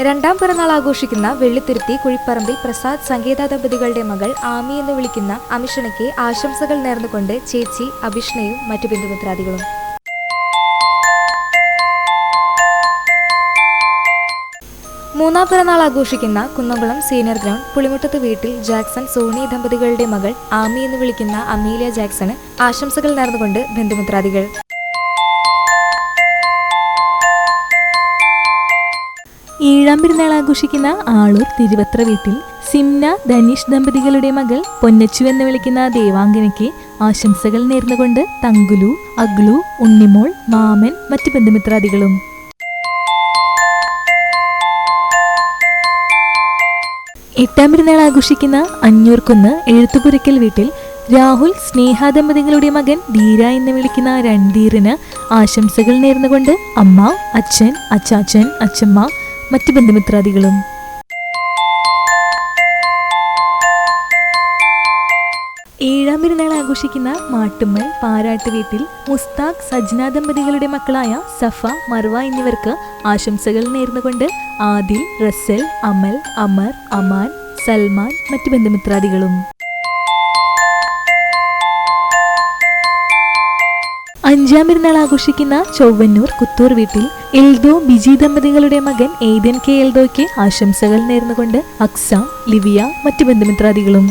രണ്ടാം പിറന്നാൾ ആഘോഷിക്കുന്ന വെള്ളിത്തുരുത്തി കുഴിപ്പറമ്പിൽ പ്രസാദ് സംഗീത ദമ്പതികളുടെ മകൾ ആമി എന്ന് വിളിക്കുന്ന അമിഷണയ്ക്ക് ആശംസകൾ നേർന്നുകൊണ്ട് ചേച്ചി അഭിഷ്ണയും മറ്റു ബന്ധുമിത്രാദികളും. മൂന്നാം പിറന്നാൾ ആഘോഷിക്കുന്ന കുന്നംകുളം സീനിയർ ഗ്രൗണ്ട് പുളിമുട്ടത്ത് വീട്ടിൽ ജാക്സൺ സോണി ദമ്പതികളുടെ മകൾ ആമി എന്ന് വിളിക്കുന്ന അമീലിയ ജാക്സണ് ആശംസകൾ നേർന്നുകൊണ്ട് ബന്ധുമിത്രാദികൾ. ഏഴാം പെരുന്നാൾ ആഘോഷിക്കുന്ന ആളൂർ തിരുവത്ര വീട്ടിൽ സിംന ധനീഷ് ദമ്പതികളുടെ മകൾ പൊന്നച്ചു എന്ന് വിളിക്കുന്ന ദേവാംഗനയ്ക്ക് ആശംസകൾ നേർന്നുകൊണ്ട് തങ്കുലു, അഗ്ലു, ഉണ്ണിമോൾ, മാമൻ, മറ്റ് ബന്ധുമിത്രാദികളും. എട്ടാം പെരുന്നാൾ ആഘോഷിക്കുന്ന അഞ്ഞൂർക്കുന്ന് എഴുത്തുപുരയ്ക്കൽ വീട്ടിൽ രാഹുൽ സ്നേഹ ദമ്പതികളുടെ മകൻ ധീര എന്ന് വിളിക്കുന്ന രൺധീറിന് ആശംസകൾ നേർന്നുകൊണ്ട് അമ്മ, അച്ഛൻ, അച്ചാച്ചൻ, അച്ഛമ്മ, മറ്റ് ബന്ധുമിത്രാദികളും. ഏഴാം പെരുന്നാൾ ആഘോഷിക്കുന്ന മാട്ടുമ്മൽ പാരാട്ട് വീട്ടിൽ മുസ്താഖ് സജ്ന ദമ്പതികളുടെ മക്കളായ സഫ, മർവ എന്നിവർക്ക് ആശംസകൾ നേർന്നുകൊണ്ട് ആദിൽ, റസൽ, അമൽ, അമർ, അമാൻ, സൽമാൻ, മറ്റ് ബന്ധുമിത്രാദികളും. അഞ്ചാം പെരുന്നാൾ ആഘോഷിക്കുന്ന ചൊവ്വന്നൂർ കുത്തൂർ വീട്ടിൽ എൽദോ ബിജി ദമ്പതികളുടെ മകൻ ഏദൻ കെ എൽദോയ്ക്ക് ആശംസകൾ നേർന്നുകൊണ്ട് അക്സ, ലിവിയ, മറ്റ് ബന്ധുമിത്രാദികളും.